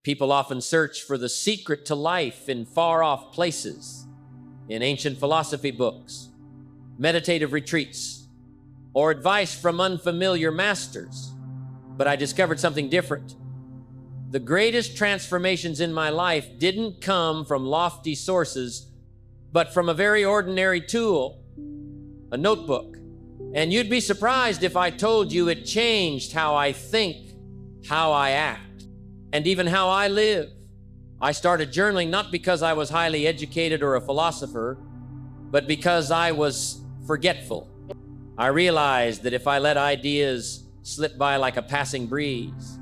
People often search for the secret to life in far-off places, in ancient philosophy books, meditative retreats, or advice from unfamiliar masters. But I discovered something different. The greatest transformations in my life didn't come from lofty sources, but from a very ordinary tool, a notebook. And you'd be surprised if I told you it changed how I think, how I act, and even how I live. I started journaling not because I was highly educated or a philosopher, but because I was forgetful. I realized that if I let ideas slip by like a passing breeze,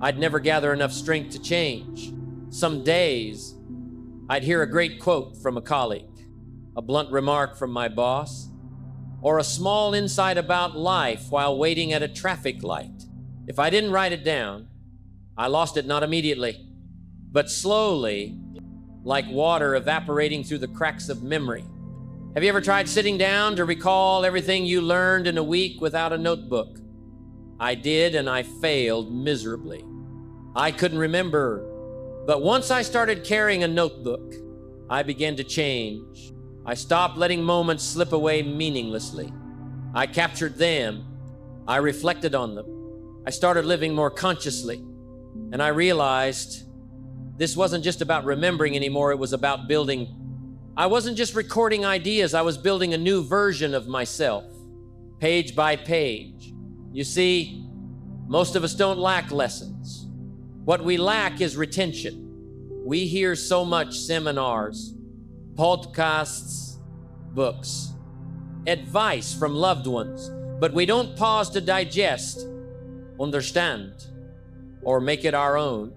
I'd never gather enough strength to change. Some days, I'd hear a great quote from a colleague, a blunt remark from my boss, or a small insight about life while waiting at a traffic light. If I didn't write it down, I lost it not immediately, but slowly, like water evaporating through the cracks of memory. Have you ever tried sitting down to recall everything you learned in a week without a notebook? I did, and I failed miserably. I couldn't remember. But once I started carrying a notebook, I began to change. I stopped letting moments slip away meaninglessly. I captured them. I reflected on them. I started living more consciously. And I realized this wasn't just about remembering anymore, it was about building. I wasn't just recording ideas, I was building a new version of myself, page by page. You see, most of us don't lack lessons. What we lack is retention. We hear so much seminars, podcasts, books, advice from loved ones, but we don't pause to digest, understand, or make it our own.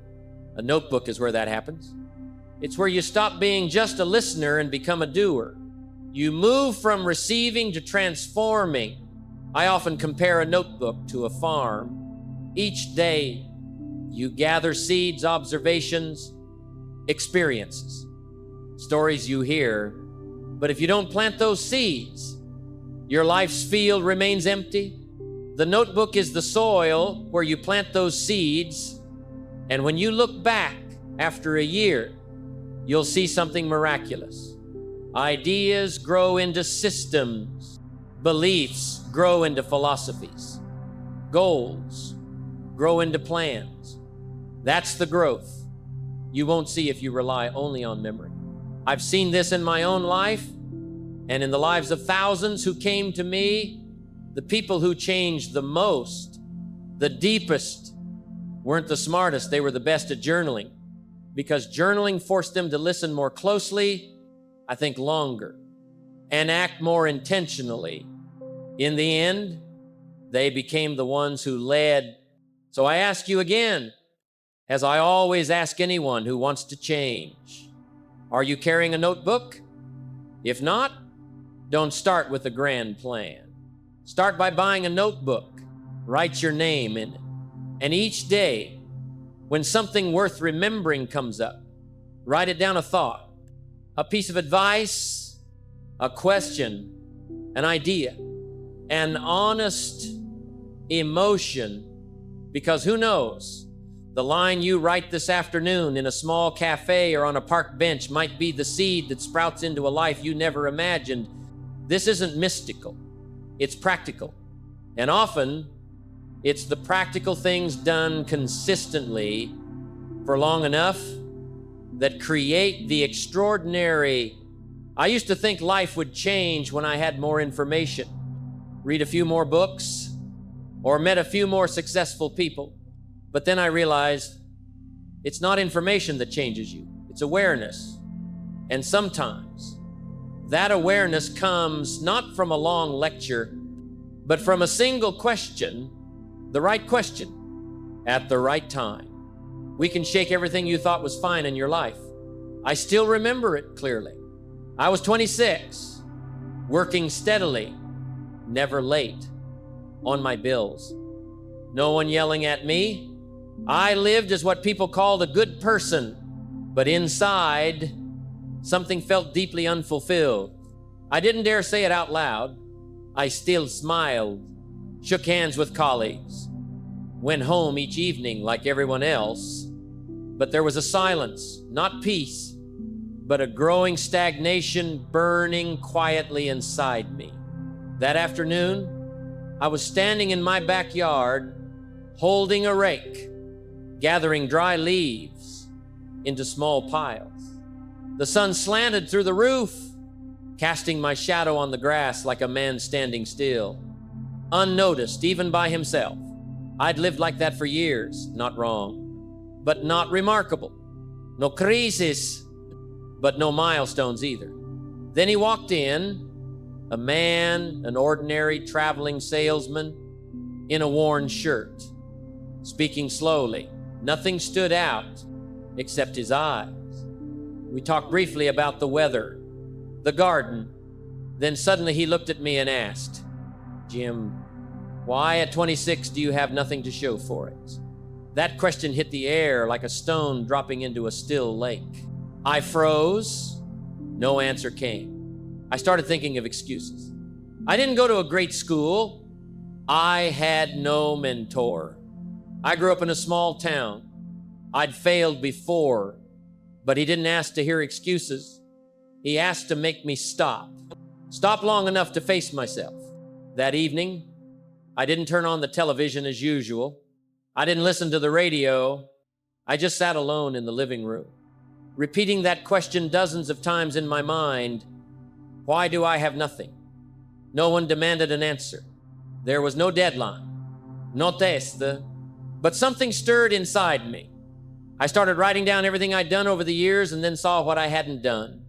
A notebook is where that happens. It's where you stop being just a listener and become a doer. You move from receiving to transforming. I often compare a notebook to a farm. Each day, you gather seeds, observations, experiences, stories you hear. But if you don't plant those seeds, your life's field remains empty. The notebook is the soil where you plant those seeds. And when you look back after a year, you'll see something miraculous. Ideas grow into systems. Beliefs grow into philosophies. Goals grow into plans. That's the growth you won't see if you rely only on memory. I've seen this in my own life and in the lives of thousands who came to me. The people who changed the most, the deepest, weren't the smartest. They were the best at journaling, because journaling forced them to listen more closely, I think longer, and act more intentionally. In the end, they became the ones who led. So I ask you again, as I always ask anyone who wants to change, are you carrying a notebook? If not, don't start with a grand plan. Start by buying a notebook. Write your name in it. And each day, when something worth remembering comes up, write it down, a thought, a piece of advice, a question, an idea, an honest emotion, because who knows, the line you write this afternoon in a small cafe or on a park bench might be the seed that sprouts into a life you never imagined. This isn't mystical, it's practical. And often, it's the practical things done consistently for long enough that create the extraordinary. I used to think life would change when I had more information, read a few more books, or met a few more successful people. But then I realized it's not information that changes you, it's awareness. And sometimes that awareness comes not from a long lecture, but from a single question, the right question, at the right time. We can shake everything you thought was fine in your life. I still remember it clearly. I was 26, working steadily, never late, on my bills. No one yelling at me. I lived as what people called a good person, but inside, something felt deeply unfulfilled. I didn't dare say it out loud. I still smiled, shook hands with colleagues, went home each evening like everyone else, But there was a silence, not peace, but a growing stagnation burning quietly inside me. That afternoon, I was standing in my backyard, holding a rake, gathering dry leaves into small piles. The sun slanted through the roof, casting my shadow on the grass like a man standing still, unnoticed even by himself. I'd lived like that for years, not wrong, but not remarkable. No crisis, but no milestones either. Then he walked in, a man, an ordinary traveling salesman in a worn shirt, speaking slowly. Nothing stood out except his eyes. We talked briefly about the weather, the garden. Then suddenly he looked at me and asked, "Jim, why at 26 do you have nothing to show for it?" That question hit the air like a stone dropping into a still lake. I froze. No answer came. I started thinking of excuses. I didn't go to a great school. I had no mentor. I grew up in a small town. I'd failed before, but he didn't ask to hear excuses. He asked to make me stop long enough to face myself. That evening, I didn't turn on the television as usual. I didn't listen to the radio. I just sat alone in the living room, repeating that question dozens of times in my mind. Why do I have nothing? No one demanded an answer. There was no deadline, no test, but something stirred inside me. I started writing down everything I'd done over the years and then saw what I hadn't done.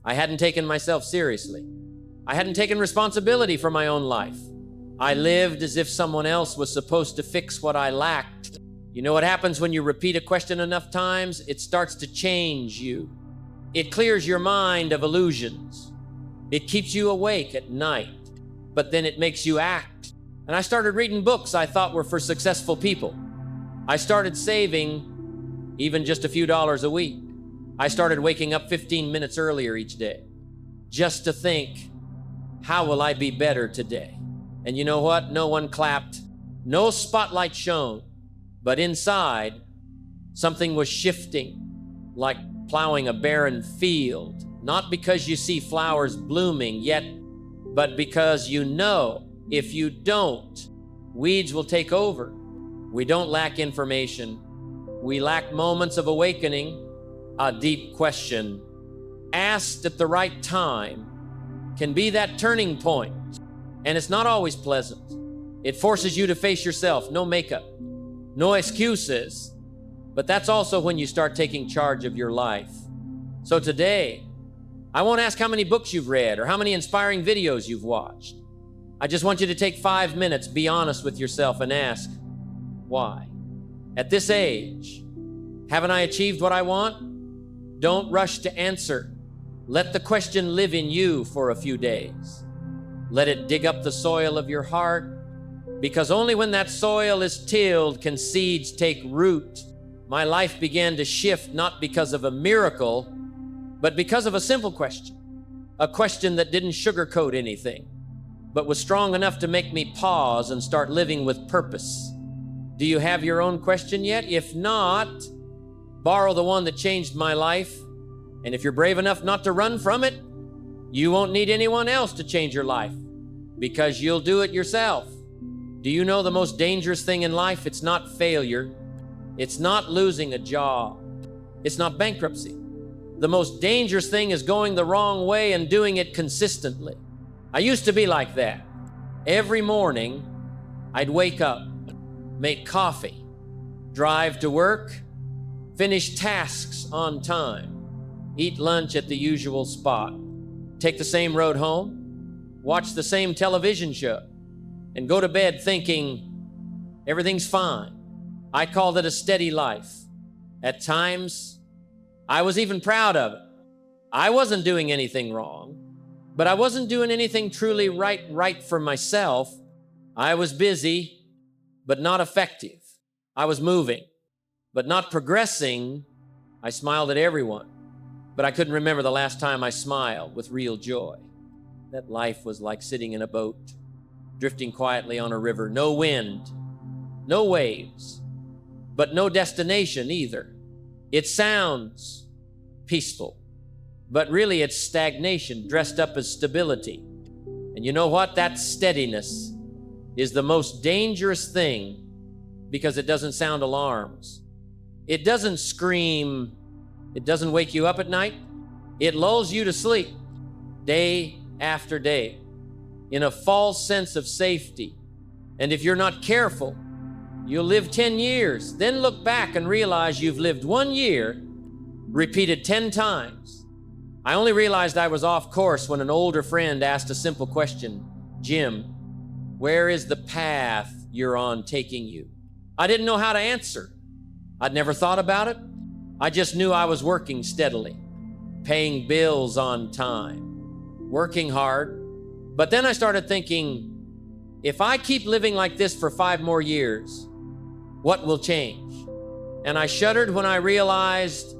I hadn't taken myself seriously. I hadn't taken responsibility for my own life. I lived as if someone else was supposed to fix what I lacked. You know what happens when you repeat a question enough times? It starts to change you. It clears your mind of illusions. It keeps you awake at night, but then it makes you act. And I started reading books I thought were for successful people. I started saving even just a few dollars a week. I started waking up 15 minutes earlier each day just to think, how will I be better today? And you know what? No one clapped, no spotlight shone, but inside, something was shifting like plowing a barren field, not because you see flowers blooming yet, but because you know if you don't, weeds will take over. We don't lack information. We lack moments of awakening. A deep question, asked at the right time, can be that turning point. And it's not always pleasant. It forces you to face yourself. No makeup, no excuses. But that's also when you start taking charge of your life. So today, I won't ask how many books you've read or how many inspiring videos you've watched. I just want you to take 5 minutes, be honest with yourself and ask, why? At this age, haven't I achieved what I want? Don't rush to answer. Let the question live in you for a few days. Let it dig up the soil of your heart, because only when that soil is tilled can seeds take root. My life began to shift not because of a miracle, but because of a simple question, a question that didn't sugarcoat anything, but was strong enough to make me pause and start living with purpose. Do you have your own question yet? If not, borrow the one that changed my life. And if you're brave enough not to run from it, you won't need anyone else to change your life, because you'll do it yourself. Do you know the most dangerous thing in life? It's not failure. It's not losing a job. It's not bankruptcy. The most dangerous thing is going the wrong way and doing it consistently. I used to be like that. Every morning, I'd wake up, make coffee, drive to work, finish tasks on time, eat lunch at the usual spot, take the same road home, watch the same television show, and go to bed thinking everything's fine. I called it a steady life. At times, I was even proud of it. I wasn't doing anything wrong, but I wasn't doing anything truly right for myself. I was busy, but not effective. I was moving, but not progressing. I smiled at everyone, but I couldn't remember the last time I smiled with real joy. That life was like sitting in a boat, drifting quietly on a river. No wind, no waves, but no destination either. It sounds peaceful, but really it's stagnation dressed up as stability. And you know what? That steadiness is the most dangerous thing because it doesn't sound alarms. It doesn't scream. It doesn't wake you up at night. It lulls you to sleep day after day in a false sense of safety. And if you're not careful, you'll live 10 years, then look back and realize you've lived 1 year, repeated 10 times. I only realized I was off course when an older friend asked a simple question, "Jim, where is the path you're on taking you?" I didn't know how to answer. I'd never thought about it. I just knew I was working steadily, paying bills on time, working hard. But then I started thinking, if I keep living like this for 5 more years, what will change? And I shuddered when I realized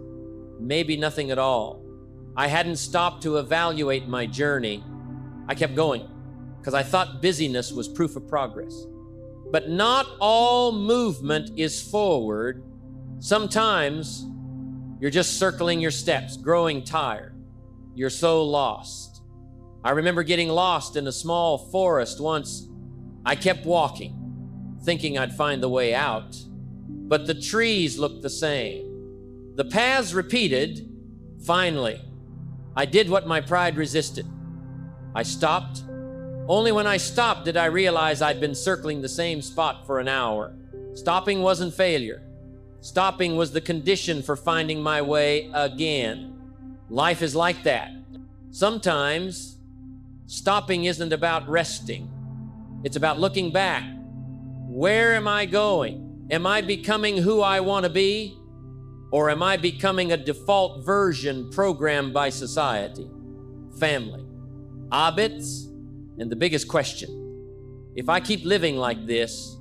maybe nothing at all. I hadn't stopped to evaluate my journey. I kept going because I thought busyness was proof of progress. But not all movement is forward. Sometimes you're just circling your steps, growing tired. You're so lost. I remember getting lost in a small forest once. I kept walking, thinking I'd find the way out, but the trees looked the same. The paths repeated. Finally, I did what my pride resisted. I stopped. Only when I stopped did I realize I'd been circling the same spot for an hour. Stopping wasn't failure. Stopping was the condition for finding my way again. Life is like that. Sometimes stopping isn't about resting. It's about looking back. Where am I going? Am I becoming who I want to be? Or am I becoming a default version programmed by society, family, habits, and the biggest question, if I keep living like this,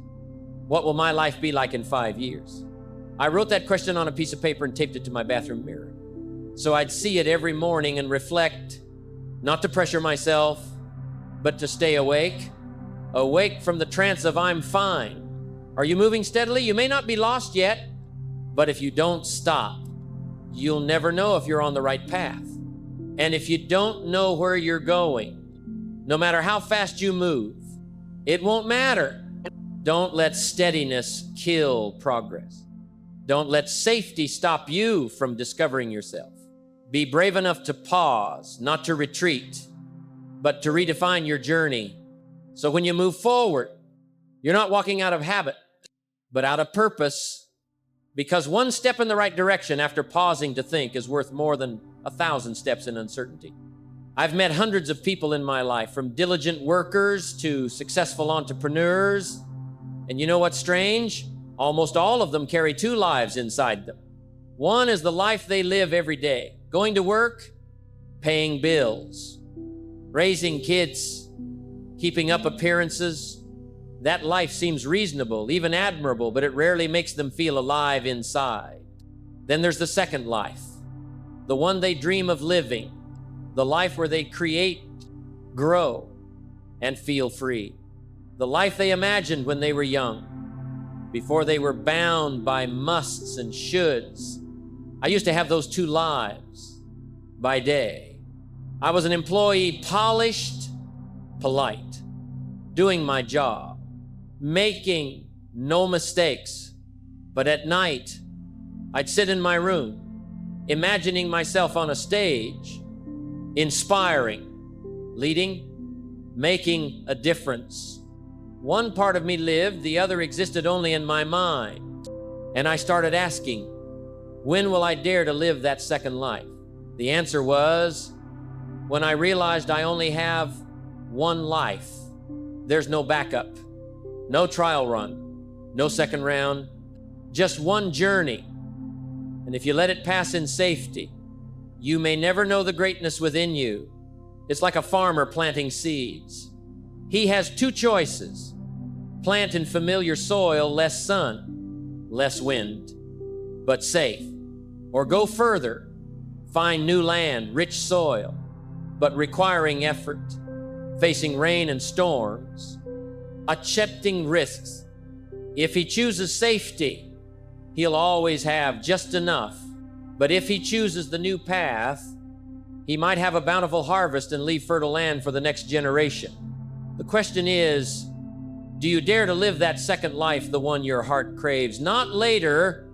what will my life be like in 5 years? I wrote that question on a piece of paper and taped it to my bathroom mirror, so I'd see it every morning and reflect, not to pressure myself, but to stay awake from the trance of I'm fine. Are you moving steadily? You may not be lost yet, but if you don't stop, you'll never know if you're on the right path. And if you don't know where you're going, no matter how fast you move, it won't matter. Don't let steadiness kill progress. Don't let safety stop you from discovering yourself. Be brave enough to pause, not to retreat, but to redefine your journey. So when you move forward, you're not walking out of habit, but out of purpose, because one step in the right direction after pausing to think is worth more than 1,000 steps in uncertainty. I've met hundreds of people in my life, from diligent workers to successful entrepreneurs. And you know what's strange? Almost all of them carry 2 lives inside them. One is the life they live every day, going to work, paying bills, raising kids, keeping up appearances. That life seems reasonable, even admirable, but it rarely makes them feel alive inside. Then there's the second life, the one they dream of living, the life where they create, grow, and feel free. The life they imagined when they were young, before they were bound by musts and shoulds. I used to have those 2 lives by day. I was an employee, polished, polite, doing my job, making no mistakes. But at night, I'd sit in my room, imagining myself on a stage, inspiring, leading, making a difference. One part of me lived, the other existed only in my mind. And I started asking, when will I dare to live that second life? The answer was, when I realized I only have 1 life. There's no backup, no trial run, no second round, just one journey. And if you let it pass in safety, you may never know the greatness within you. It's like a farmer planting seeds. He has 2 choices. Plant in familiar soil, less sun, less wind, but safe. Or go further, find new land, rich soil, but requiring effort, facing rain and storms, accepting risks. If he chooses safety, he'll always have just enough But if he chooses the new path, he might have a bountiful harvest and leave fertile land for the next generation. The question is, do you dare to live that second life, the one your heart craves? Not later,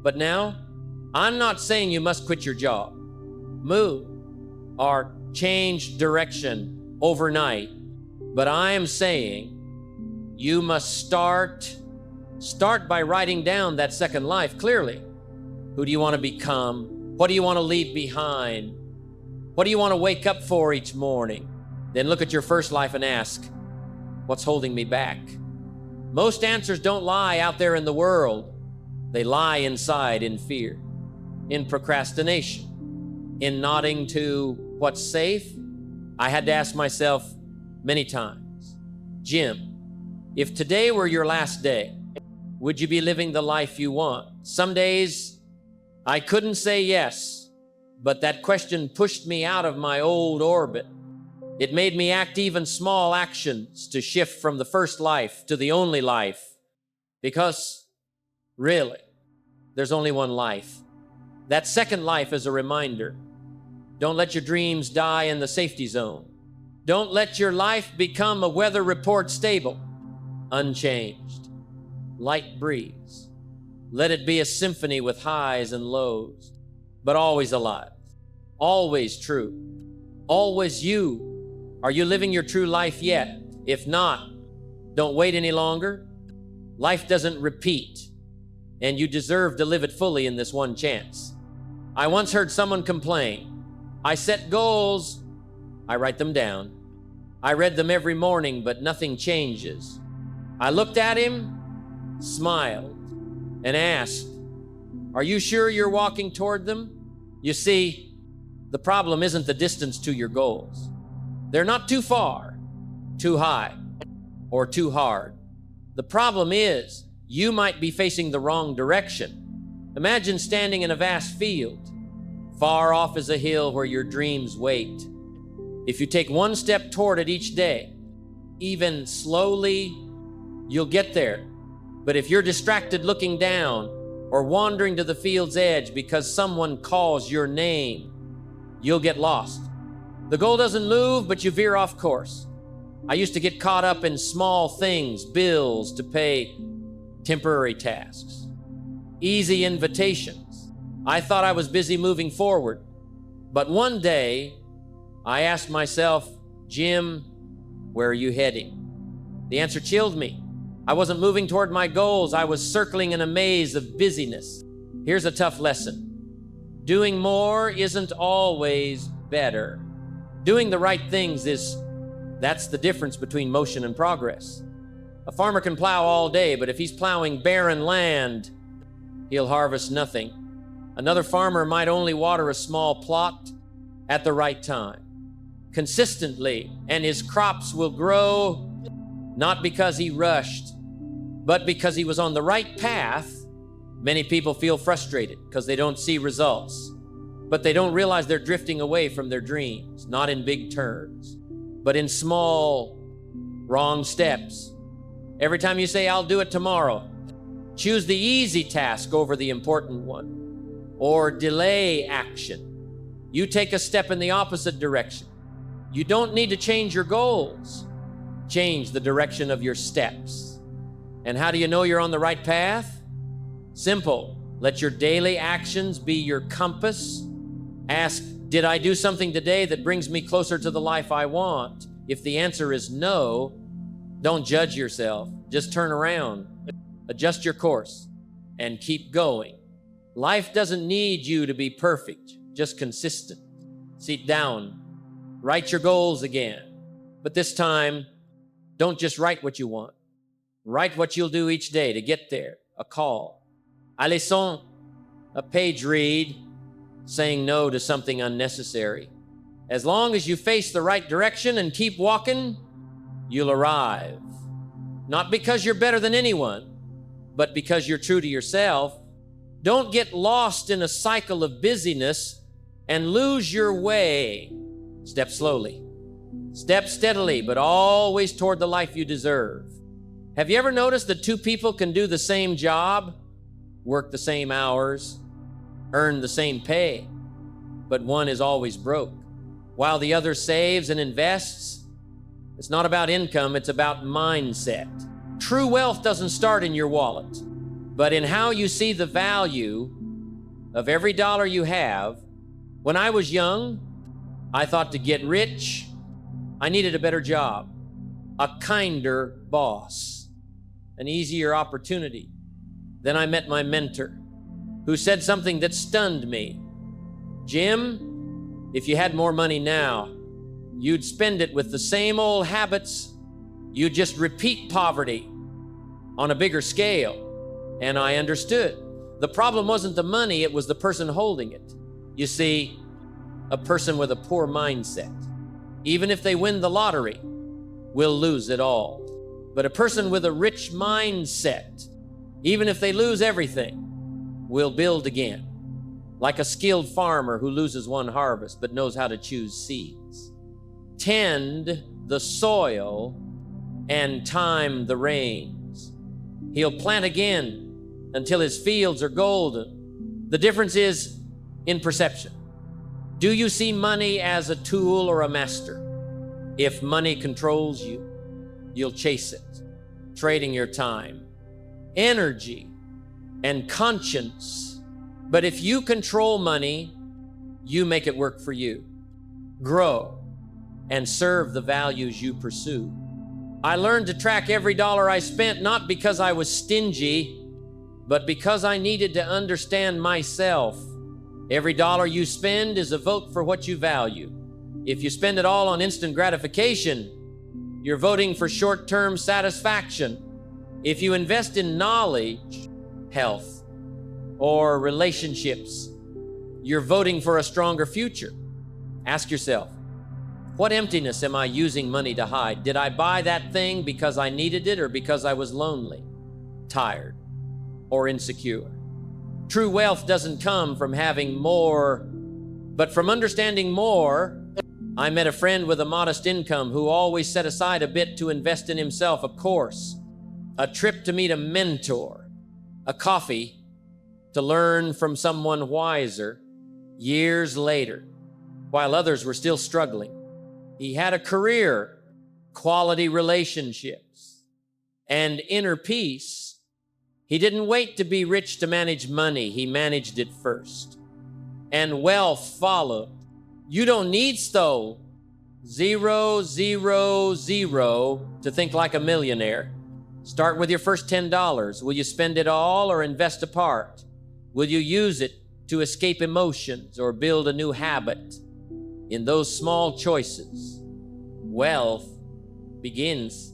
but now. I'm not saying you must quit your job, move, or change direction overnight, but I am saying you must start by writing down that second life clearly. Who do you want to become? What do you want to leave behind? What do you want to wake up for each morning? Then look at your first life and ask, what's holding me back? Most answers don't lie out there in the world. They lie inside in fear, in procrastination, in nodding to what's safe. I had to ask myself many times, Jim, if today were your last day, would you be living the life you want? Some days I couldn't say yes, but that question pushed me out of my old orbit. It made me act even small actions to shift from the first life to the only life. Because, really, there's only one life. That second life is a reminder. Don't let your dreams die in the safety zone. Don't let your life become a weather report stable, unchanged, light breeze. Let it be a symphony with highs and lows, but always alive, always true, always you. Are you living your true life yet? If not, don't wait any longer. Life doesn't repeat, and you deserve to live it fully in this one chance. I once heard someone complain, I set goals, I write them down. I read them every morning, but nothing changes. I looked at him, smiled, and asked, are you sure you're walking toward them? You see, the problem isn't the distance to your goals. They're not too far, too high, or too hard. The problem is you might be facing the wrong direction. Imagine standing in a vast field. Far off is a hill where your dreams wait. If you take one step toward it each day, even slowly, you'll get there. But if you're distracted looking down or wandering to the field's edge because someone calls your name, you'll get lost. The goal doesn't move, but you veer off course. I used to get caught up in small things, bills to pay, temporary tasks, easy invitations. I thought I was busy moving forward. But one day, I asked myself, Jim, where are you heading? The answer chilled me. I wasn't moving toward my goals. I was circling in a maze of busyness. Here's a tough lesson. Doing more isn't always better. Doing the right things that's the difference between motion and progress. A farmer can plow all day, but if he's plowing barren land, he'll harvest nothing. Another farmer might only water a small plot at the right time, consistently, and his crops will grow not because he rushed, but because he was on the right path. Many people feel frustrated because they don't see results, but they don't realize they're drifting away from their dreams, not in big turns, but in small, wrong steps. Every time you say, I'll do it tomorrow, choose the easy task over the important one, or delay action. You take a step in the opposite direction. You don't need to change your goals. Change the direction of your steps. And how do you know you're on the right path? Simple. Let your daily actions be your compass. Ask, did I do something today that brings me closer to the life I want? If the answer is no, don't judge yourself. Just turn around, adjust your course, and keep going. Life doesn't need you to be perfect, just consistent. Sit down, write your goals again. But this time, don't just write what you want. Write what you'll do each day to get there. A call, a leçon, a page read, saying no to something unnecessary. As long as you face the right direction and keep walking, you'll arrive. Not because you're better than anyone, but because you're true to yourself. Don't get lost in a cycle of busyness and lose your way. Step slowly. Step steadily, but always toward the life you deserve. Have you ever noticed that two people can do the same job, work the same hours, earn the same pay, but one is always broke, while the other saves and invests. It's not about income, it's about mindset. True wealth doesn't start in your wallet, but in how you see the value of every dollar you have. When I was young, I thought to get rich, I needed a better job, a kinder boss, an easier opportunity. Then I met my mentor, who said something that stunned me. Jim, if you had more money now, you'd spend it with the same old habits. You'd just repeat poverty on a bigger scale. And I understood. The problem wasn't the money, it was the person holding it. You see, a person with a poor mindset, even if they win the lottery, will lose it all. But a person with a rich mindset, even if they lose everything, will build again. Like a skilled farmer who loses one harvest but knows how to choose seeds. Tend the soil and time the rains. He'll plant again until his fields are golden. The difference is in perception. Do you see money as a tool or a master? If money controls you, you'll chase it, trading your time, energy, and conscience. But if you control money, you make it work for you. Grow and serve the values you pursue. I learned to track every dollar I spent, not because I was stingy, but because I needed to understand myself. Every dollar you spend is a vote for what you value. If you spend it all on instant gratification, you're voting for short-term satisfaction. If you invest in knowledge, health, or relationships, you're voting for a stronger future. Ask yourself, what emptiness am I using money to hide? Did I buy that thing because I needed it or because I was lonely, tired, or insecure? True wealth doesn't come from having more, but from understanding more. I met a friend with a modest income who always set aside a bit to invest in himself, a course, a trip to meet a mentor, a coffee to learn from someone wiser. Years later, while others were still struggling, he had a career, quality relationships, and inner peace. He didn't wait to be rich to manage money. He managed it first. And wealth followed. You don't need zero, zero, zero to think like a millionaire. Start with your first $10. Will you spend it all or invest a part? Will you use it to escape emotions or build a new habit? In those small choices, wealth begins.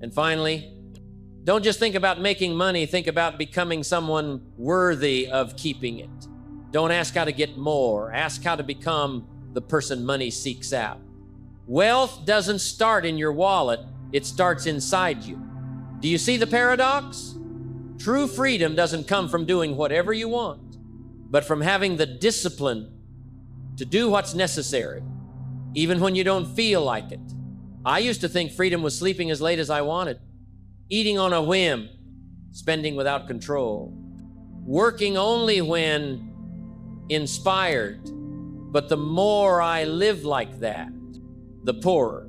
And finally, don't just think about making money, think about becoming someone worthy of keeping it. Don't ask how to get more, ask how to become the person money seeks out. Wealth doesn't start in your wallet, it starts inside you. Do you see the paradox? True freedom doesn't come from doing whatever you want, but from having the discipline to do what's necessary, even when you don't feel like it. I used to think freedom was sleeping as late as I wanted, eating on a whim, spending without control, working only when inspired. But the more I lived like that, the poorer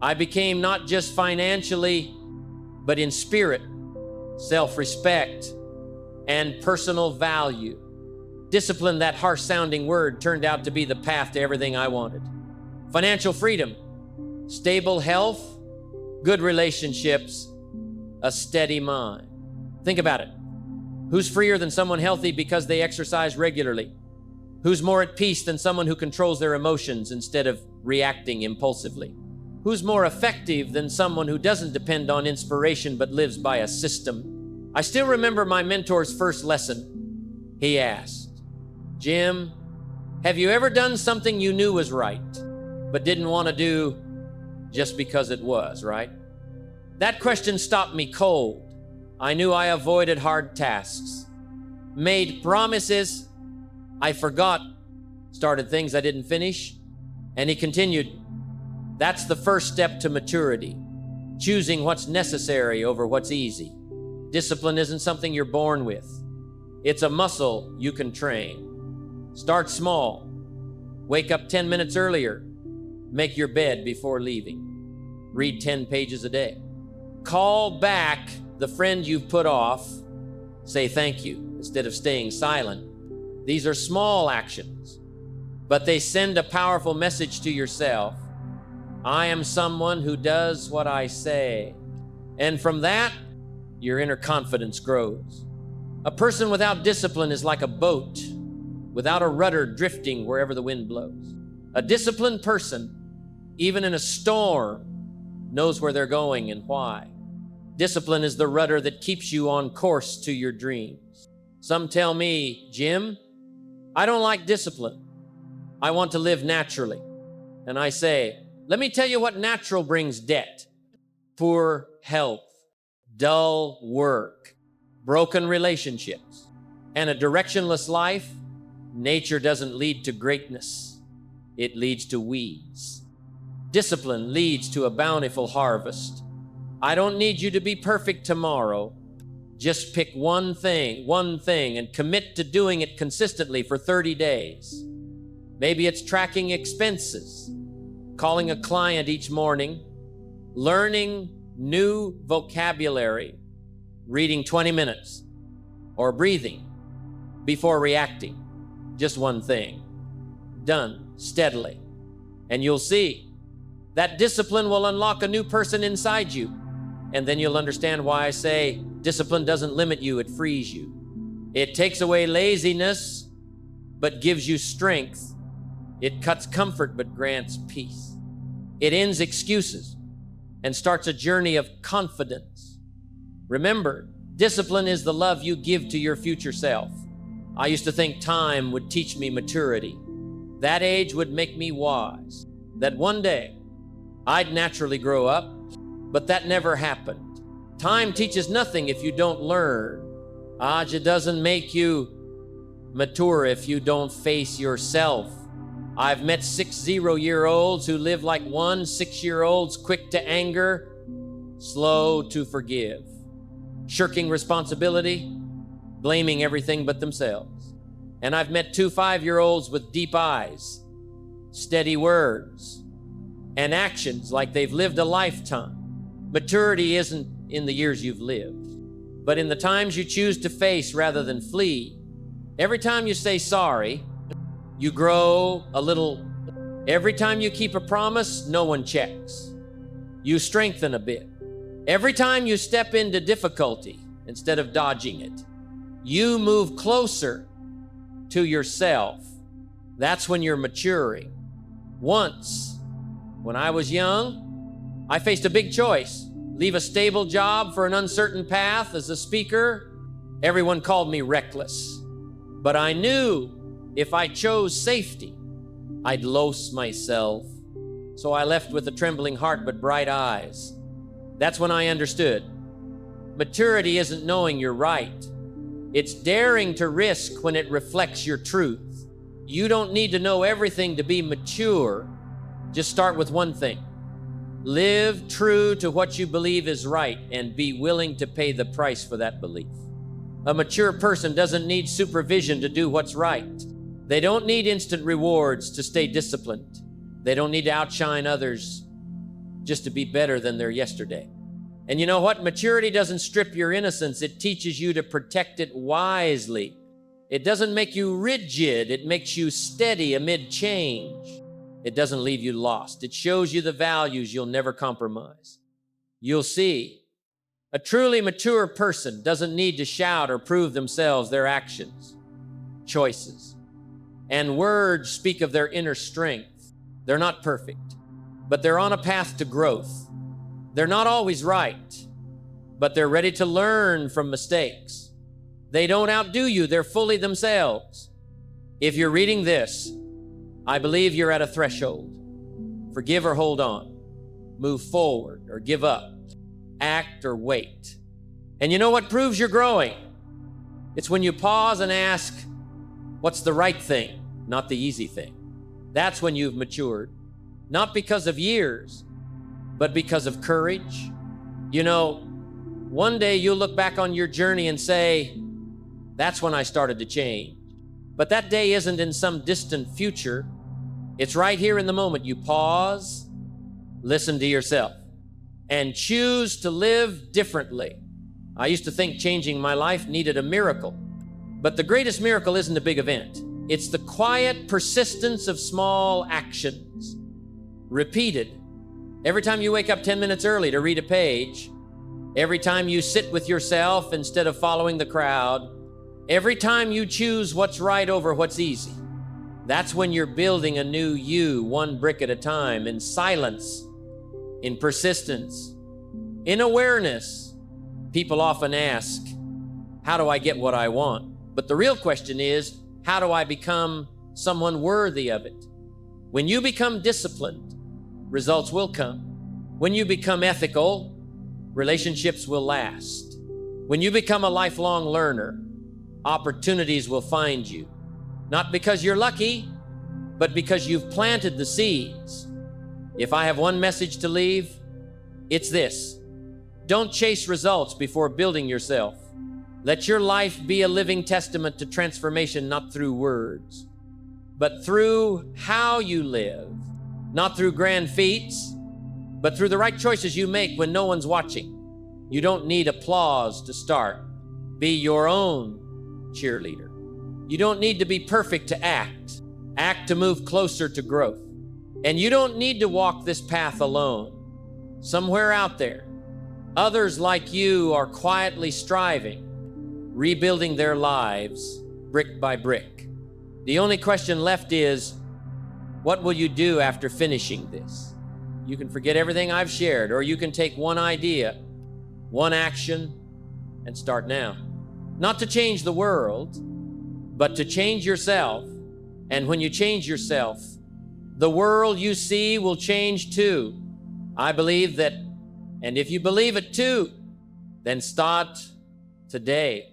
I became, not just financially, but in spirit, self-respect, and personal value. Discipline, that harsh-sounding word, turned out to be the path to everything I wanted. Financial freedom, stable health, good relationships, a steady mind. Think about it. Who's freer than someone healthy because they exercise regularly? Who's more at peace than someone who controls their emotions instead of reacting impulsively? Who's more effective than someone who doesn't depend on inspiration but lives by a system? I still remember my mentor's first lesson. He asked, Jim, have you ever done something you knew was right, but didn't want to do just because it was, right? That question stopped me cold. I knew I avoided hard tasks, made promises I forgot, started things I didn't finish. And he continued, that's the first step to maturity, choosing what's necessary over what's easy. Discipline isn't something you're born with. It's a muscle you can train. Start small. Wake up 10 minutes earlier. Make your bed before leaving. Read 10 pages a day. Call back the friend you've put off. Say thank you instead of staying silent. These are small actions, but they send a powerful message to yourself. I am someone who does what I say. And from that, your inner confidence grows. A person without discipline is like a boat without a rudder drifting wherever the wind blows. A disciplined person, even in a storm, knows where they're going and why. Discipline is the rudder that keeps you on course to your dreams. Some tell me, Jim, I don't like discipline. I want to live naturally. And I say, let me tell you what natural brings: debt, poor health, dull work, broken relationships, and a directionless life. Nature doesn't lead to greatness. It leads to weeds. Discipline leads to a bountiful harvest. I don't need you to be perfect tomorrow. Just pick one thing, and commit to doing it consistently for 30 days. Maybe it's tracking expenses, calling a client each morning, learning new vocabulary, reading 20 minutes, or breathing before reacting. Just one thing, done steadily. And you'll see that discipline will unlock a new person inside you. And then you'll understand why I say discipline doesn't limit you, it frees you. It takes away laziness, but gives you strength. It cuts comfort, but grants peace. It ends excuses and starts a journey of confidence. Remember, discipline is the love you give to your future self. I used to think time would teach me maturity. That age would make me wise. That one day I'd naturally grow up, but that never happened. Time teaches nothing if you don't learn. It doesn't make you mature if you don't face yourself. I've met 60-year-olds who live like 6-year-olds, quick to anger, slow to forgive, shirking responsibility, blaming everything but themselves. And I've met 2 5-year-olds with deep eyes, steady words, and actions like they've lived a lifetime. Maturity isn't in the years you've lived, but in the times you choose to face rather than flee. Every time you say sorry, you grow a little. Every time you keep a promise, no one checks. You strengthen a bit. Every time you step into difficulty instead of dodging it, you move closer to yourself. That's when you're maturing. Once, when I was young, I faced a big choice: leave a stable job for an uncertain path as a speaker. Everyone called me reckless, but I knew if I chose safety, I'd lose myself. So I left with a trembling heart but bright eyes. That's when I understood. Maturity isn't knowing you're right. It's daring to risk when it reflects your truth. You don't need to know everything to be mature. Just start with one thing. Live true to what you believe is right and be willing to pay the price for that belief. A mature person doesn't need supervision to do what's right. They don't need instant rewards to stay disciplined. They don't need to outshine others just to be better than their yesterday. And you know what? Maturity doesn't strip your innocence. It teaches you to protect it wisely. It doesn't make you rigid. It makes you steady amid change. It doesn't leave you lost. It shows you the values you'll never compromise. You'll see, a truly mature person doesn't need to shout or prove themselves. Their actions, choices, and words speak of their inner strength. They're not perfect, but they're on a path to growth. They're not always right, but they're ready to learn from mistakes. They don't outdo you. They're fully themselves. If you're reading this, I believe you're at a threshold. Forgive or hold on. Move forward or give up. Act or wait. And you know what proves you're growing? It's when you pause and ask, what's the right thing, not the easy thing? That's when you've matured. Not because of years, but because of courage. You know, one day you'll look back on your journey and say, That's when I started to change. But that day isn't in some distant future. It's right here in the moment. You pause, listen to yourself, and choose to live differently. I used to think changing my life needed a miracle. But the greatest miracle isn't a big event. It's the quiet persistence of small actions, repeated. Every time you wake up 10 minutes early to read a page, every time you sit with yourself instead of following the crowd, every time you choose what's right over what's easy, that's when you're building a new you, one brick at a time, in silence, in persistence, in awareness. People often ask, how do I get what I want? But the real question is, how do I become someone worthy of it? When you become disciplined, results will come. When you become ethical, relationships will last. When you become a lifelong learner, opportunities will find you. Not because you're lucky, but because you've planted the seeds. If I have one message to leave, it's this: don't chase results before building yourself. Let your life be a living testament to transformation, not through words, but through how you live. Not through grand feats, but through the right choices you make when no one's watching. You don't need applause to start. Be your own cheerleader. You don't need to be perfect to act. Act to move closer to growth. And you don't need to walk this path alone. Somewhere out there, others like you are quietly striving, rebuilding their lives brick by brick. The only question left is, what will you do after finishing this? You can forget everything I've shared, or you can take one idea, one action, and start now. Not to change the world, but to change yourself. And when you change yourself, the world you see will change too. I believe that, and if you believe it too, then start today.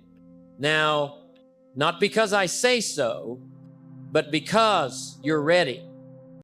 Now, not because I say so, but because you're ready.